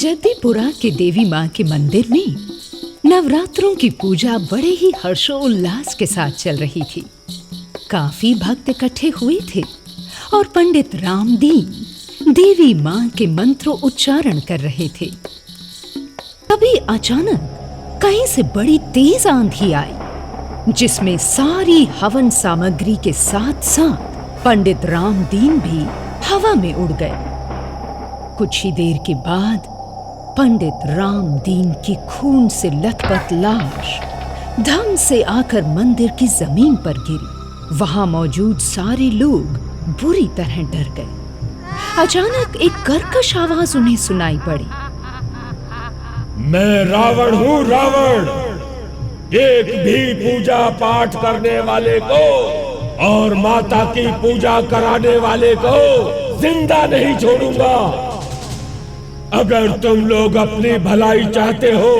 जद्दीपुरा के देवी माँ के मंदिर में नवरात्रों की पूजा बड़े ही हर्षोल्लास के साथ चल रही थी। काफी भक्त इकट्ठे हुए थे और पंडित रामदीन देवी माँ के मंत्रों उच्चारण कर रहे थे। तभी अचानक कहीं से बड़ी तेज आंधी आई, जिसमें सारी हवन सामग्री के साथ साथ पंडित रामदीन भी हवा में उड़ गए। कुछ ही देर के बाद पंडित रामदीन की खून से लथपथ लाश धम से आकर मंदिर की जमीन पर गिरी। वहां मौजूद सारे लोग बुरी तरह डर गए। अचानक एक कर्कश आवाज उन्हें सुनाई पड़ी। मैं रावण हूँ, रावण। एक भी पूजा पाठ करने वाले को और माता की पूजा कराने वाले को जिंदा नहीं छोड़ूंगा। अगर तुम लोग अपनी भलाई चाहते हो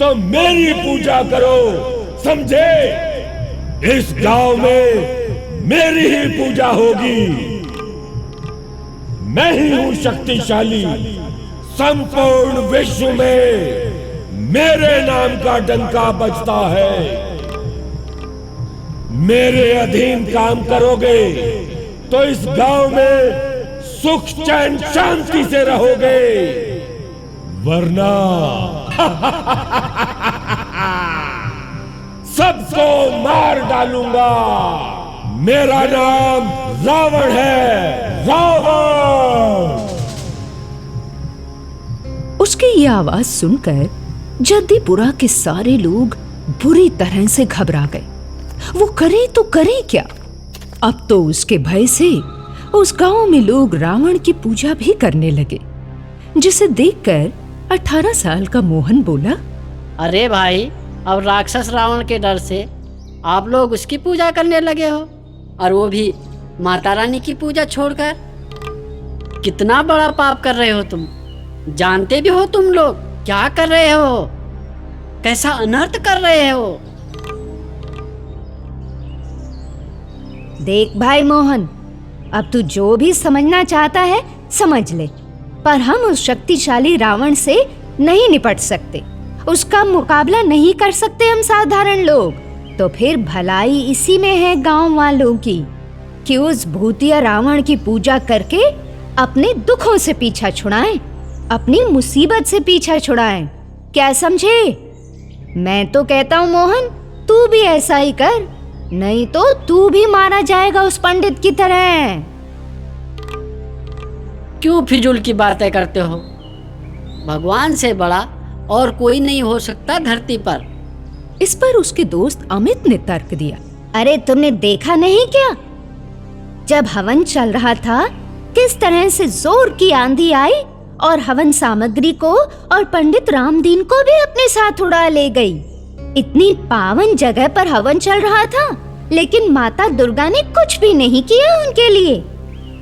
तो मेरी पूजा करो, समझे? इस गांव में मेरी ही पूजा होगी। मैं ही हूं शक्तिशाली। संपूर्ण विश्व में मेरे नाम का डंका बजता है। मेरे अधीन काम करोगे तो इस गांव में सुख चैन शांति से रहोगे, वरना सबको मार डालूंगा। मेरा नाम रावण है, रावण। उसकी ये आवाज सुनकर जद्दीपुरा के सारे लोग बुरी तरह से घबरा गए। वो करे तो करे क्या? अब तो उसके भय से उस गांव में लोग रावण की पूजा भी करने लगे, जिसे देखकर 18 साल का मोहन बोला, अरे भाई, अब राक्षस रावण के डर से आप लोग उसकी पूजा करने लगे हो, और वो भी माता रानी की पूजा छोड़कर। कितना बड़ा पाप कर रहे हो तुम। जानते भी हो तुम लोग क्या कर रहे हो, कैसा अनर्थ कर रहे हो। देख भाई मोहन, अब तू जो भी समझना चाहता है समझ ले, पर हम उस शक्तिशाली रावण से नहीं निपट सकते। उसका मुकाबला नहीं कर सकते हम साधारण लोग। तो फिर भलाई इसी में है गांव वालों की कि उस भूतिया रावण की पूजा करके अपने दुखों से पीछा छुड़ाएं, अपनी मुसीबत से पीछा छुड़ाएं। क्या समझे? मैं तो कहता हूँ मोहन, तू भी ऐसा ही कर, नहीं तो तू भी मारा जाएगा उस पंडित की तरह। क्यों फिजूल की बातें करते हो? भगवान से बड़ा और कोई नहीं हो सकता धरती पर। इस पर उसके दोस्त अमित ने तर्क दिया। अरे तुमने देखा नहीं क्या, जब हवन चल रहा था किस तरह से जोर की आंधी आई और हवन सामग्री को और पंडित रामदीन को भी अपने साथ उड़ा ले गई। इतनी पावन जगह पर हवन चल रहा था, लेकिन माता दुर्गा ने कुछ भी नहीं किया उनके लिए।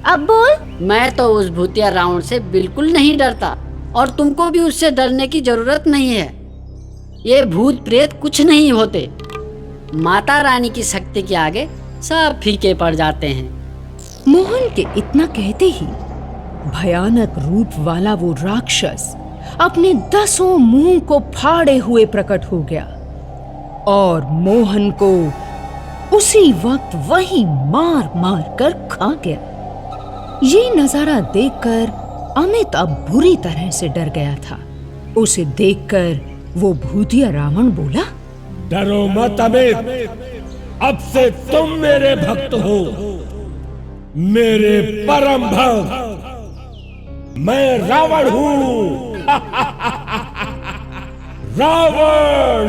अब बोल। मैं तो उस भूतिया रावण से बिल्कुल नहीं डरता, और तुमको भी उससे डरने की जरूरत नहीं है। ये भूत प्रेत कुछ नहीं होते। माता रानी की शक्ति के आगे सब फीके पड़ जाते हैं। मोहन के इतना कहते ही भयानक रूप वाला वो राक्षस अपने 10 मुंह को फाड़े हुए प्रकट हो गया और मोहन को उसी वक्त वही मार मार कर खा गया। ये नजारा देखकर अमित अब बुरी तरह से डर गया था। उसे देखकर वो भूतिया रावण बोला, डरो मत अमित, अब से तुम मेरे भक्त हो, मेरे परम भक्त। मैं रावण हूँ। रावण,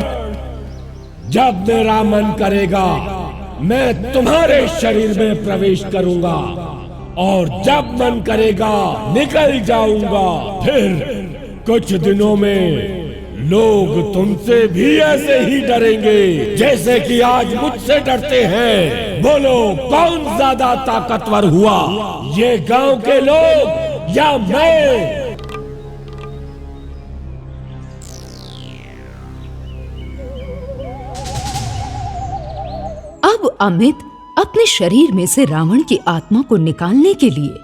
जब मेरा मन करेगा मैं तुम्हारे शरीर में प्रवेश करूंगा, और जब मन करेगा निकल जाऊंगा। फिर कुछ दिनों में लोग तुमसे भी ऐसे ही डरेंगे जैसे कि आज मुझसे डरते हैं। बोलो, कौन ज्यादा ताकतवर हुआ, ये गांव के लोग या मैं? अब अमित अपने शरीर में से रावण की आत्मा को निकालने के लिए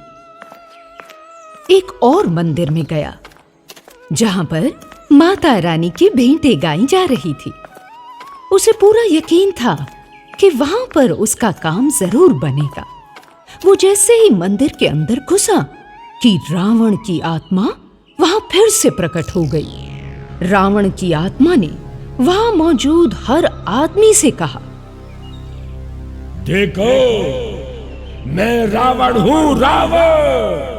एक और मंदिर में गया। जहां पर माता रानी की भेंटें गाई जा रही थी। उसे पूरा यकीन था कि वहां पर उसका काम जरूर बनेगा। वो जैसे ही मंदिर के अंदर घुसा कि रावण की आत्मा वहां फिर से प्रकट हो गई। रावण की आत्मा ने वहां मौजूद हर आदमी से कहा, देखो, मैं रावण हूं, रावण।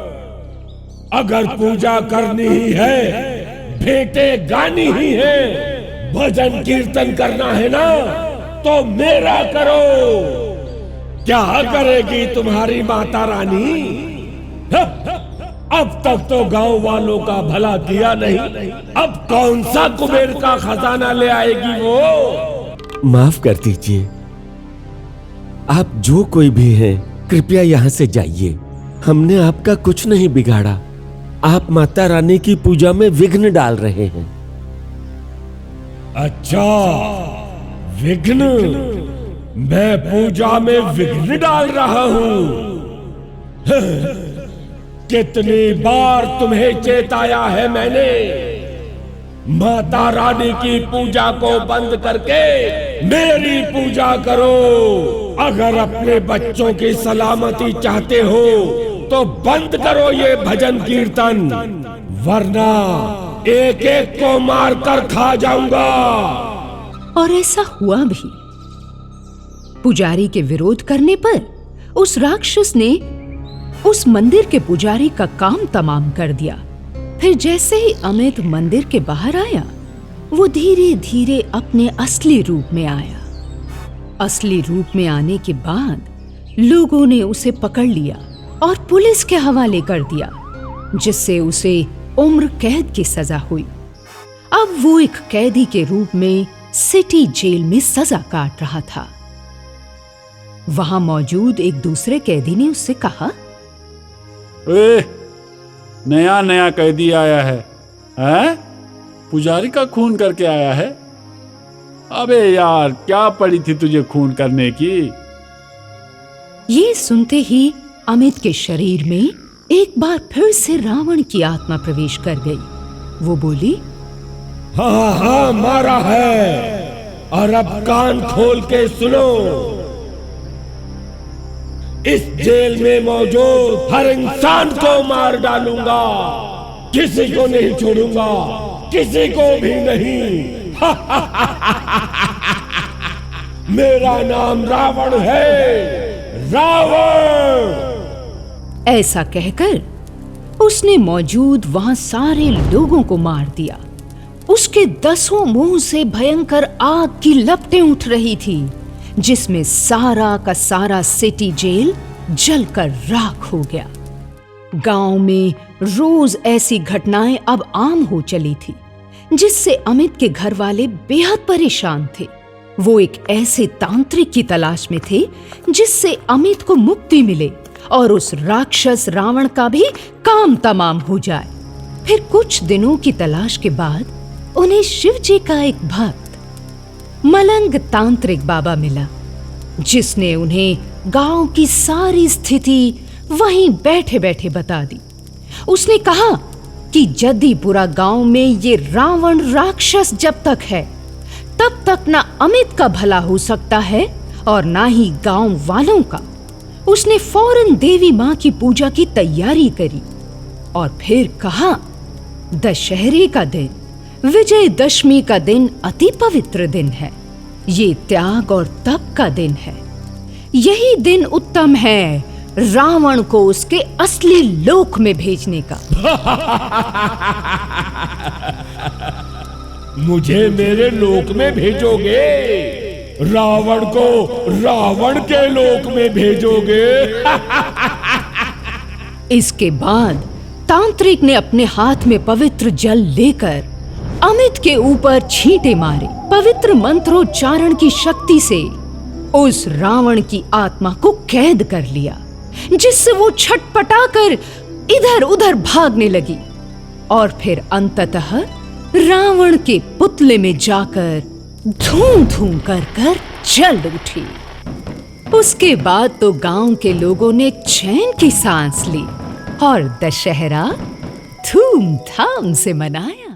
अगर पूजा करनी ही है, भेंटें गानी ही है, भजन कीर्तन करना है ना, तो मेरा करो। क्या करेगी तुम्हारी माता रानी? अब तक तो गांव वालों का भला किया नहीं, अब कौन सा कुबेर का खजाना ले आएगी वो? माफ कर दीजिए, आप जो कोई भी हैं, कृपया यहाँ से जाइए। हमने आपका कुछ नहीं बिगाड़ा। आप माता रानी की पूजा में विघ्न डाल रहे हैं। अच्छा, विघ्न? मैं पूजा में विघ्न डाल रहा हूं? कितनी बार तुम्हें चेताया है मैंने, माता रानी की पूजा को बंद करके मेरी पूजा करो। अगर अपने बच्चों की सलामती चाहते हो तो बंद करो ये भजन कीर्तन, वरना एक एक को मारकर खा जाऊंगा। और ऐसा हुआ भी। पुजारी के विरोध करने पर उस राक्षस ने उस मंदिर के पुजारी का काम तमाम कर दिया। फिर जैसे ही अमित मंदिर के बाहर आया, वो धीरे धीरे अपने असली रूप में आया। असली रूप में आने के बाद लोगों ने उसे पकड़ लिया और पुलिस के हवाले कर दिया, जिससे उसे उम्र कैद की सजा हुई। अब वो एक कैदी के रूप में सिटी जेल में सजा काट रहा था। वहां मौजूद एक दूसरे कैदी ने उससे कहा, नया नया कैदी आया है, हैं? पुजारी का खून करके आया है? अबे यार, क्या पड़ी थी तुझे खून करने की? ये सुनते ही अमित के शरीर में एक बार फिर से रावण की आत्मा प्रवेश कर गई। वो बोली, हाँ हाँ, मारा है, और अब कान खोल के सुनो। इस जेल में मौजूद हर इंसान को मार डालूंगा, किसी को नहीं छोड़ूंगा, किसी को भी नहीं। मेरा नाम रावण है, रावण। ऐसा कहकर उसने मौजूद वहां सारे लोगों को मार दिया। उसके 10 मुंह से भयंकर आग की लपटें उठ रही थी, जिसमें सारा का सारा सिटी जेल जलकर राख हो गया। गांव में रोज ऐसी घटनाएं अब आम हो चली थी, जिससे अमित के घर वाले बेहद परेशान थे। वो एक ऐसे तांत्रिक की तलाश में थे जिससे अमित को मुक्ति मिले और उस राक्षस रावण का भी काम तमाम हो जाए। फिर कुछ दिनों की तलाश के बाद उन्हें शिव जी का एक भक्त मलंग तांत्रिक बाबा मिला, जिसने उन्हें गांव की सारी स्थिति वहीं बैठे बैठे बता दी। उसने कहा कि जद्दीपुरा गांव में ये रावण राक्षस जब तक है, तब तक ना अमित का भला हो सकता है और ना ही गांव वालों का। उसने फौरन देवी मां की पूजा की तैयारी करी और फिर कहा, दशहरे का दिन, विजयदशमी का दिन अति पवित्र दिन है। ये त्याग और तप का दिन है। यही दिन उत्तम है रावण को उसके असली लोक में भेजने का। मुझे मेरे लोक में भेजोगे? रावण को रावण के लोक में भेजोगे? इसके बाद तांत्रिक ने अपने हाथ में पवित्र जल लेकर अमित के ऊपर छींटे मारे। पवित्र मंत्रोच्चारण की शक्ति से उस रावण की आत्मा को कैद कर लिया, जिससे वो छटपटाकर इधर उधर भागने लगी और फिर अंततः रावण के पुतले में जाकर धूं धूं कर जल उठी। उसके बाद तो गांव के लोगों ने चैन की सांस ली और दशहरा धूमधाम से मनाया।